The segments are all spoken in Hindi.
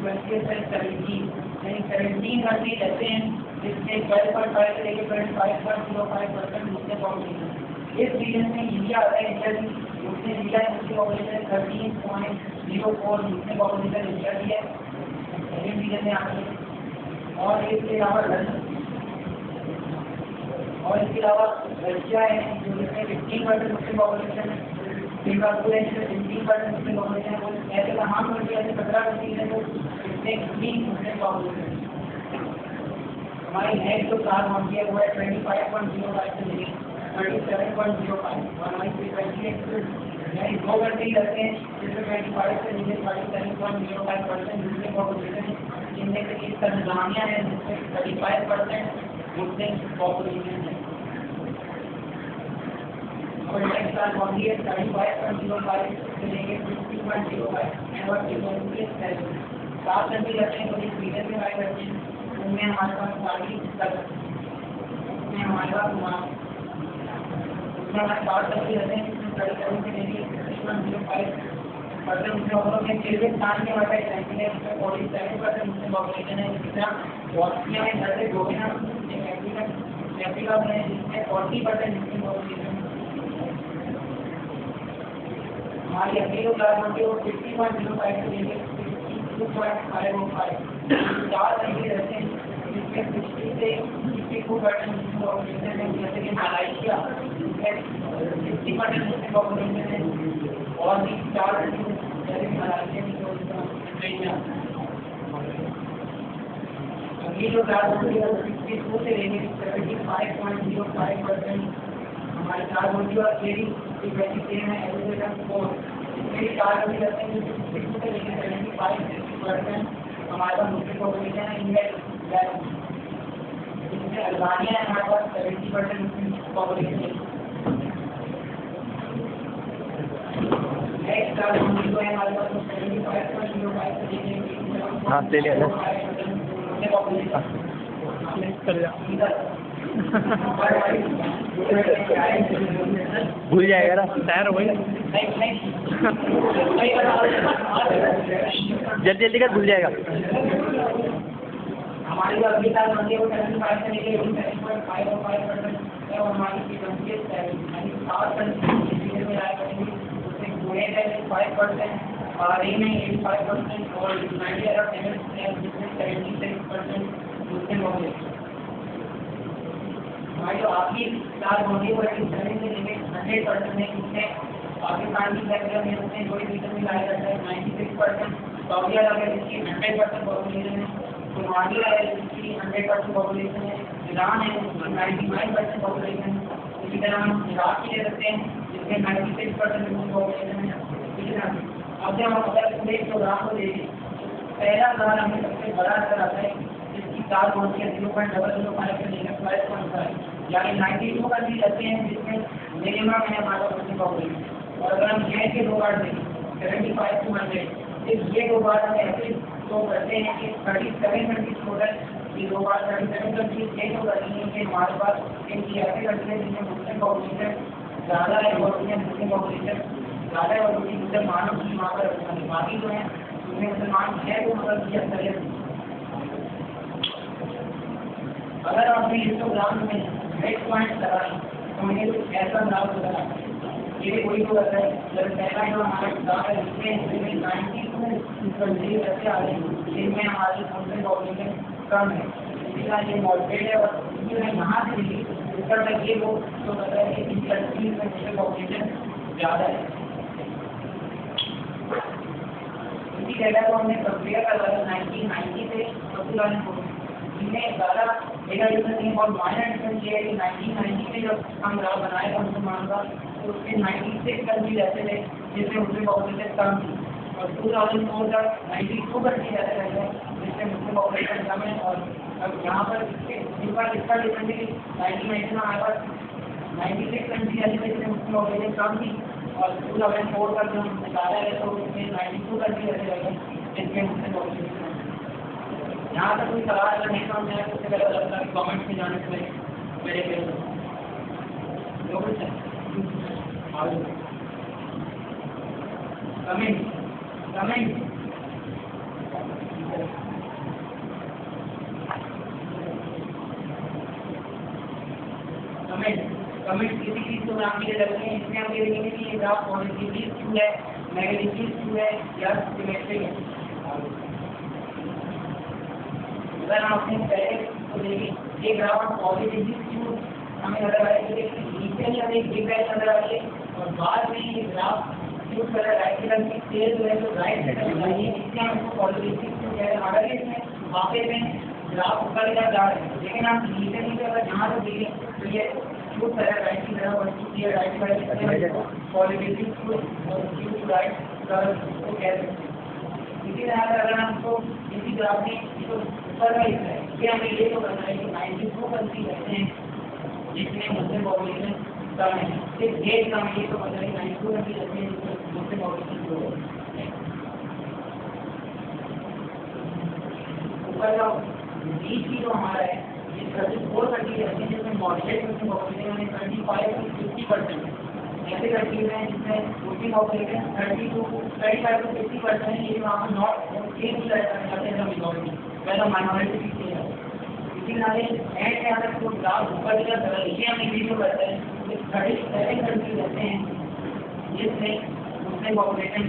17 कंट्री रहते हैं जिसमें 12.5 से लेकर 25.05% मुस्लिम पॉपुलेशन। इस रीजन में इंडिया आता है। इंडिया की Muslim population 13.04 Muslim population India की है, सेकेंड रीजन में आती है। और इसके अलावा रशिया है जिसमें 15% मुस्लिम पॉपुलेशन है, सिंगापुर है जिसमें 15% मुस्लिम पॉपुलेशन है। ऐसे तमाम कंट्री ऐसे 15 कंट्रीज है जो इसमें 15 मुस्लिम पॉपुलेशन है। हमारी नेक्स्ट जो क्लास होती है वो है 25.05 से लेकर 37.05 और हमारी फ्रीक्वेंसी यानी 2 कंट्री रहते हैं जिसमें 25 से लेकर 37.05% मुस्लिम पॉपुलेशन है। इनमें से एक तंजानिया है जिसमें 35% मुस्लिम पॉपुलेशन है। और नेक्स्ट क्लास होती है 35.05 से लेकर 50.05 और फ्रीक्वेंसी है 7 कंट्री रहते हैं जो इस रीजन में आए रहते हैं। उनमें हमारे पास सारी उसमें हमारे पास उसमें हमारे 7 कंट्री रहते हैं जिसमें 37 से लेकर 50.05% उसमें हम लोग ने किर्गिस्तान के हमारे पास कंट्री है उसमें 47% मुस्लिम पॉपुलेशन है। इसी तरह बॉस्निया में हर्जेगोविना अफ्रीका में जिसमें 40% मुस्लिम पॉपुलेशन है। हमारी अगली जो क्लास होती है वो 50.05 से लेकर 52.505 4 कंट्री रहते हैं जिसमें 60 से 62% मुस्लिम पॉपुलेशन है। जैसे कि मलाइशिया जिसमें 60% मुस्लिम पॉपुलेशन है और भी 4 कंट्री जैसे कि मलाइशिया की ऑस्ट्रेलिया। अगली जो क्लास होती है वो 62 से लेकर 75.05% हमारी क्लास होती है। और मेरी फ्रीक्वेंसी है एजुकेशन 4 इसमें 4 कंट्री रहते हैं जो 62 से लेकर 75% हमारे पास मुस्लिम पॉपुलेशन है। इंडिया जिसमें अल्बानिया है हमारे पास 70% मुस्लिम पॉपुलेशन है। नेक्स्ट क्लास जो है हमारे पास 75.05 से लेकर हाँ ले लिया भूल जाएगा ना तैयार हो गई जल्दी जल्दी कर भूल जाएगा। हमारी जो अगली क्लास होती है वो 75 से लेकर 87.5% है और हमारी फ्रीक्वेंसी है 7 में आया करेंगे उसमें पूरे है 5% और ए में 85% और 90 अरब जिसमें 76% मुस्लिम पॉपुलेशन। हमारी जो आखिरी क्लास होती है वो 87 से लेकर 100% है जिसमें पाकिस्तान की बैकग्राउंड में उसमें कोई रीजन में लाया जाता है 96%, सऊदी अरब जिसकी 100% पॉपुलेशन है, सोमालिया है जिसकी 100% पॉपुलेशन है, ईरान है जिसकी 99% पॉपुलेशन है। इसी तरह हम इराक की ले सकते हैं जिसमें 96% पॉपुलेशन है। इसी तरह अब जब हम अगर पूरे प्रोग्राम को देखें पहला सवाल हमें सबसे बड़ा नजर आता है जिसकी क्लास होती है 0.005 से लेकर 5.5 यानी 92 कंट्री रहते हैं जिसमें मिनिमम है हमारा मुस्लिम पॉपुलेशन। और अगर हम गैस के 2 बार देखें 75 to 100 ये 2 बार हम ऐसे तो करते हैं कि 37 कंट्रीज टोटल ये 2 बार 37 कंट्रीज ये तो करती हैं कि हमारे पास एक ऐसे कंट्री है जिसमें मुस्लिम पॉपुलेशन ज़्यादा है और मुस्लिम पॉपुलेशन ज़्यादा है और उनकी मुसलमानों की वहाँ पर बाकी जो है उनमें मुसलमान है वो मतलब की अक्सरियत। अगर आप भी हिस्टोग्राम में नेक्स्ट पॉइंट लगाएं तो हमें कुछ ऐसा नाम लगाएं ये कोई तो रहता है जब पहला जो हमारा ग्राफ है इसमें 92 कंट्रीज ऐसे आ रही हैं जिनमें हमारी मुस्लिम पॉपुलेशन कम है। इसका ये मॉडरेट है और यहाँ से उत्तर तक ये लोग तो कहता है कि इन कंट्रीज में मुस्लिम पॉपुलेशन ज़्यादा है। इसी डेटा को हमने प्रक्रिया करवाया 1990 से 2004 इनमें ज़्यादा डेटा यूज़ नहीं और माइनर डिफरेंस ये है कि 1990 में जब हम ग्राफ बनाए थे मुसलमान का तो उसमें 96 कंट्री रहते थे जिसमें मुस्लिम पॉपुलेशन कम थी और 2004 तक 92 कंट्री रहते रहे जिसमें मुस्लिम पॉपुलेशन कम है। और अब यहाँ पर इसका डिफरेंस है कि 1990 में हमारे पास 96 कंट्री रहती थी जिसमें मुस्लिम पॉपुलेशन कम थी और 2004 तक जो निकाला है तो उसमें 92 कंट्री रहते रहे जिसमें मुस्लिम पॉपुलेशन। यहाँ तक कोई सवाल अगर नहीं समझ आया तो उससे पहले लगता है कमेंट्स में जाने से मेरे पे कमेंट कमेंट किसी चीज को नाम के लगते हैं, इसमें हम ये देखेंगे कि ये ग्राफ पॉजिटिवली स्क्यू है, नेगेटिवली स्क्यू है या सिमेट्रिक है। अगर हम अपने पहले को देखें, ये ग्राफ पॉजिटिवली स्क्यू हमें नजर आएगी, नीचे ही हमें एक वैल्यू नजर आ रही है और बाद में ये ग्राफ स्क्यू कलर राइट की तरफ तेज जो है तो राइट की तरफ जाएगी, इसलिए हमको पॉजिटिवली स्क्यू कह रहे हैं। हालांकि इसमें वाकई में ग्राफ ऊपर की तरफ जा रहे हैं, लेकिन आप नीचे नीचे अगर जहाँ से देखें तो ये स्क्यू कलर राइट की तरफ और ये राइट की तरफ पॉजिटिवली स्क्यू और स्क्यू राइट कलर को कह सकते हैं। इसी तरह से अगर हमको इसी ग्राफ में जो ऊपर का हिस्सा है, ये हमें ये तो करना है कि 92% रहते हैं जिसमें मुस्लिम पॉपुलेशन कम है, सिर्फ ये कम ये तो पता नहीं 92% रहते हैं जिसमें मुस्लिम पॉपुलेशन लो है। ऊपर का बीच की जो हमारा है ये 34% रहते हैं जिसमें मॉडरेट मुस्लिम पॉपुलेशन है 25 to 50%। ऐसे कंट्रीज हैं जिसमें मुस्लिम पॉपुलेशन 30 to 35 to 50% है, ये वहाँ पर नॉट चेंज करते हैं मेजॉरिटी वैसा माइनॉरिटी की है। इसी तरह से एंड में अगर तो ग्राफ ऊपर की तरफ ये हम इंग्लिश में करते हैं, 37 कंट्रीज रहते हैं जिसमें मुस्लिम पॉपुलेशन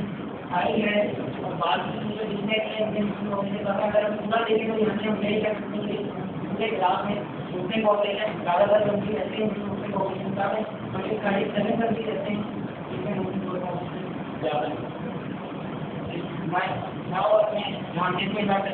हाई है और बाकी जो जितने मुस्लिम पॉपुलेशन का अगर हम पूरा देखें तो हम यही कह सकते हैं पूरे ग्राफ में मुस्लिम पॉपुलेशन ज़्यादातर कंट्री रहते हैं जिसमें मुस्लिम पॉपुलेशन का है और ये 37 कंट्री रहते हैं जिसमें मुस्लिम पॉपुलेशन ज़्यादा है। now अपने में जाते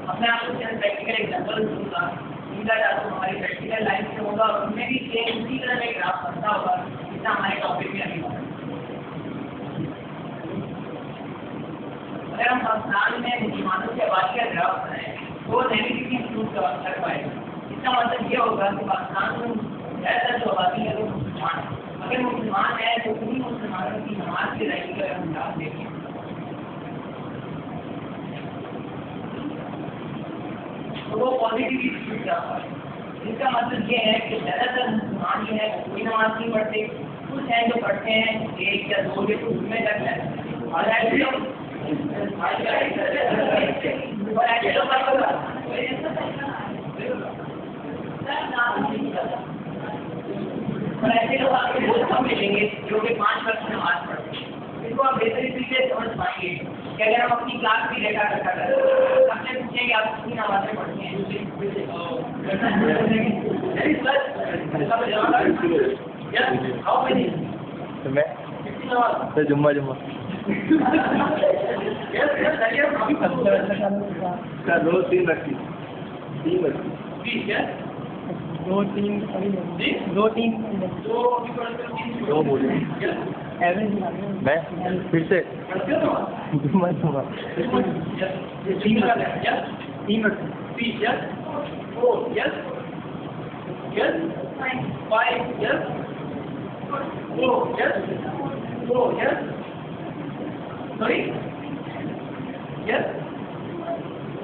अपने आप को प्रैक्टिकल एग्जांपल दूंगा, हमारी प्रैक्टिकल लाइफ से होगा और उनमें भी सेम उसी तरह का ग्राफ बनता होगा जितना हमारे टॉपिक में अभी होगा। अगर हम पाकिस्तान में मुसलमानों की आबादी का ग्राफ बनाएं तो नेगेटिविटी इंक्लूड कर पाएगा। इसका मतलब ये होगा कि पाकिस्तान में ज़्यादातर जो आबादी है वो मुसलमान है। अगर मुसलमान है तो उन्हीं मुसलमानों की नमाज की रही का हम ग्राफ देखें तो वो पॉजिटिवली इंक्लूड कर पाएगा। इसका मतलब ये है कि ज़्यादातर मुसलमान जो है कोई नमाज नहीं पढ़ते, कुछ हैं जो पढ़ते हैं 1 या 2 के ग्रुप में तक है और ऐसे ऐसे लोग आपको बहुत कम मिलेंगे जो कि 5% नमाज पढ़ते हैं। इसको आप बेहतरी तरीके से समझ पाएंगे कि अगर हम अपनी क्लास भी डेटा इकट्ठा करें सबसे पूछेंगे आप कितनी नमाजें पढ़ते हैं जुम्मा दो तीन रखी 2 बोले मैं फिर से जुम्मा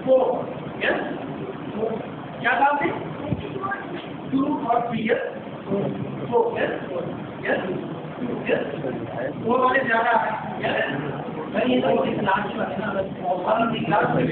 4 yes क्या था आपने 2 और 3 yes 4 yes 2 yes 4 वाले ज़्यादा है yes भाई ये तो बहुत लास्ट वाले ना बस और हम क्लास में